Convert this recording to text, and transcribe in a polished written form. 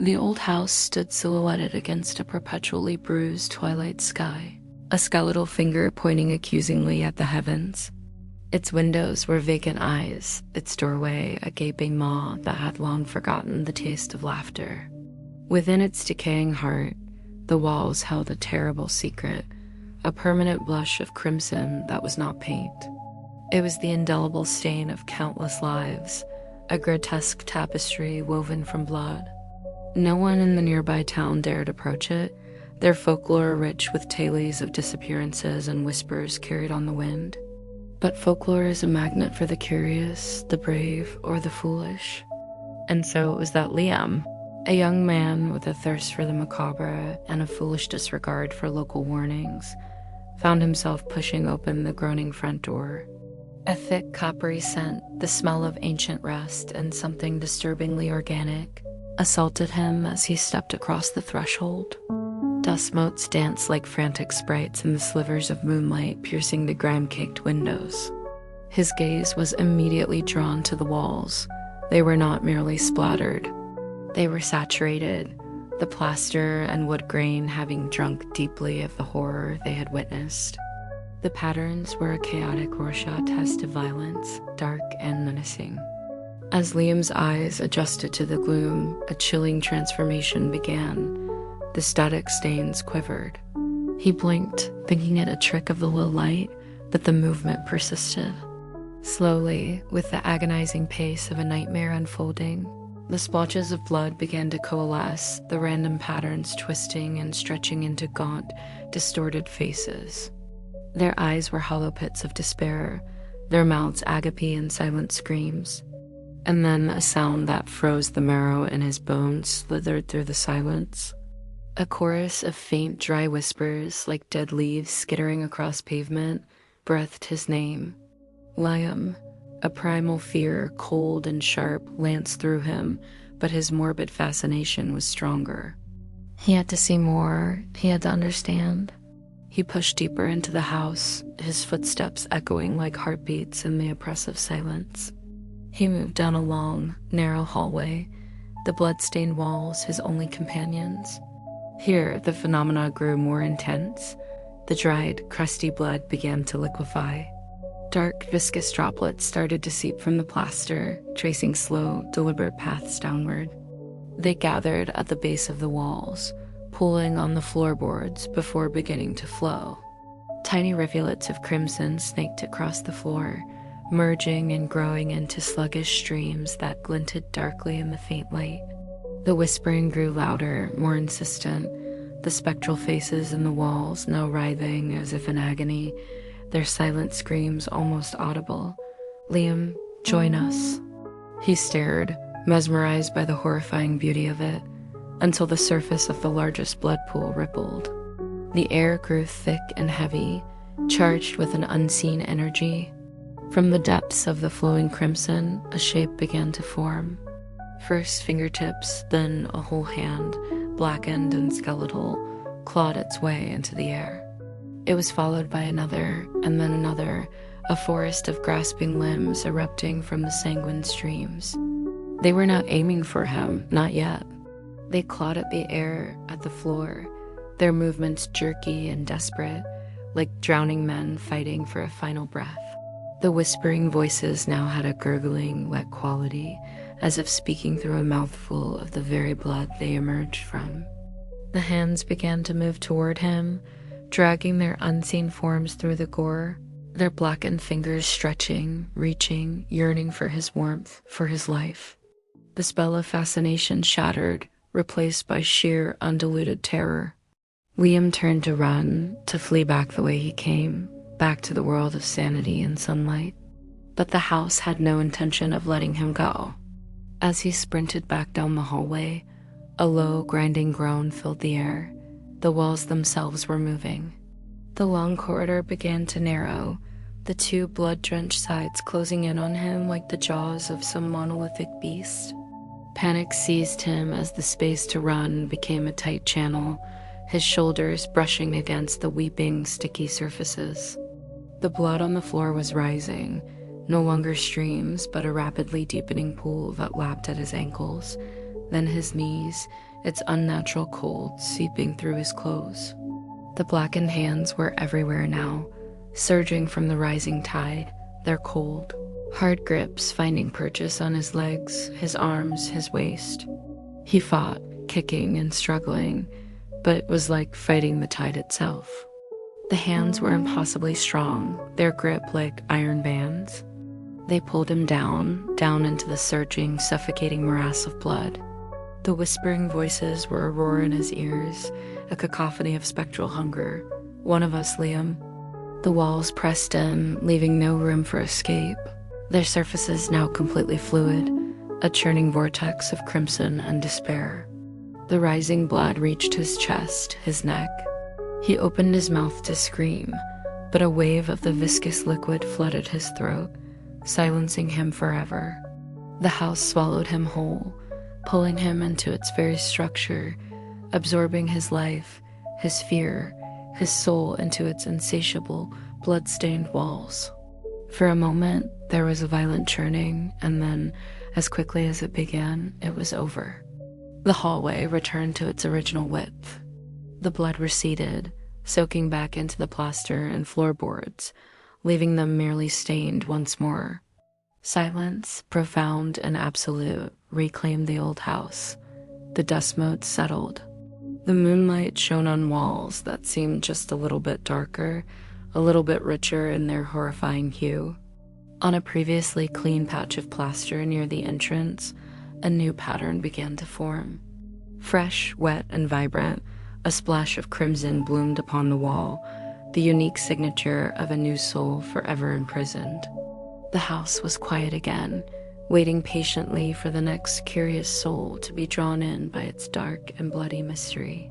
The old house stood silhouetted against a perpetually bruised twilight sky, a skeletal finger pointing accusingly at the heavens. Its windows were vacant eyes, its doorway a gaping maw that had long forgotten the taste of laughter. Within its decaying heart, the walls held a terrible secret, a permanent blush of crimson that was not paint. It was the indelible stain of countless lives, a grotesque tapestry woven from blood. No one in the nearby town dared approach it, their folklore rich with tales of disappearances and whispers carried on the wind. But folklore is a magnet for the curious, the brave, or the foolish. And so it was that Liam, a young man with a thirst for the macabre and a foolish disregard for local warnings, found himself pushing open the groaning front door. A thick, coppery scent, the smell of ancient rust and something disturbingly organic, assaulted him as he stepped across the threshold. Dust motes danced like frantic sprites in the slivers of moonlight piercing the grime-caked windows. His gaze was immediately drawn to the walls. They were not merely splattered. They were saturated, the plaster and wood grain having drunk deeply of the horror they had witnessed. The patterns were a chaotic Rorschach test of violence, dark and menacing. As Liam's eyes adjusted to the gloom, a chilling transformation began. The static stains quivered. He blinked, thinking it a trick of the low light, but the movement persisted. Slowly, with the agonizing pace of a nightmare unfolding, the splotches of blood began to coalesce, the random patterns twisting and stretching into gaunt, distorted faces. Their eyes were hollow pits of despair, their mouths agape in silent screams. And then a sound that froze the marrow in his bones slithered through the silence. A chorus of faint, dry whispers, like dead leaves skittering across pavement, breathed his name. Liam. A primal fear, cold and sharp, lanced through him, but his morbid fascination was stronger. He had to see more, he had to understand. He pushed deeper into the house, his footsteps echoing like heartbeats in the oppressive silence. He moved down a long, narrow hallway, the bloodstained walls his only companions. Here, the phenomena grew more intense. The dried, crusty blood began to liquefy. Dark, viscous droplets started to seep from the plaster, tracing slow, deliberate paths downward. They gathered at the base of the walls, pooling on the floorboards before beginning to flow. Tiny rivulets of crimson snaked across the floor, merging and growing into sluggish streams that glinted darkly in the faint light. The whispering grew louder, more insistent, the spectral faces in the walls now writhing as if in agony, their silent screams almost audible. "Liam, join us." He stared, mesmerized by the horrifying beauty of it, until the surface of the largest blood pool rippled. The air grew thick and heavy, charged with an unseen energy. From the depths of the flowing crimson, a shape began to form. First fingertips, then a whole hand, blackened and skeletal, clawed its way into the air. It was followed by another, and then another, a forest of grasping limbs erupting from the sanguine streams. They were not aiming for him, not yet. They clawed at the air, at the floor, their movements jerky and desperate, like drowning men fighting for a final breath. The whispering voices now had a gurgling, wet quality, as if speaking through a mouthful of the very blood they emerged from. The hands began to move toward him, dragging their unseen forms through the gore, their blackened fingers stretching, reaching, yearning for his warmth, for his life. The spell of fascination shattered, replaced by sheer, undiluted terror. Liam turned to run, to flee back the way he came, back to the world of sanity and sunlight. But the house had no intention of letting him go. As he sprinted back down the hallway, a low, grinding groan filled the air. The walls themselves were moving. The long corridor began to narrow, the two blood-drenched sides closing in on him like the jaws of some monolithic beast. Panic seized him as the space to run became a tight channel, his shoulders brushing against the weeping, sticky surfaces. The blood on the floor was rising, no longer streams, but a rapidly deepening pool that lapped at his ankles, then his knees, its unnatural cold seeping through his clothes. The blackened hands were everywhere now, surging from the rising tide, their cold, hard grips finding purchase on his legs, his arms, his waist. He fought, kicking and struggling, but it was like fighting the tide itself. The hands were impossibly strong, their grip like iron bands. They pulled him down into the surging, suffocating morass of blood. The whispering voices were a roar in his ears, a cacophony of spectral hunger. "One of us, Liam." The walls pressed in, leaving no room for escape, their surfaces now completely fluid, a churning vortex of crimson and despair. The rising blood reached his chest, his neck. He opened his mouth to scream, but a wave of the viscous liquid flooded his throat, silencing him forever. The house swallowed him whole, pulling him into its very structure, absorbing his life, his fear, his soul into its insatiable, blood-stained walls. For a moment, there was a violent churning, and then, as quickly as it began, it was over. The hallway returned to its original width. The blood receded, soaking back into the plaster and floorboards, leaving them merely stained once more. Silence, profound and absolute, reclaimed the old house. The dust motes settled. The moonlight shone on walls that seemed just a little bit darker, a little bit richer in their horrifying hue. On a previously clean patch of plaster near the entrance, a new pattern began to form. Fresh, wet, and vibrant, a splash of crimson bloomed upon the wall, the unique signature of a new soul forever imprisoned. The house was quiet again, waiting patiently for the next curious soul to be drawn in by its dark and bloody mystery.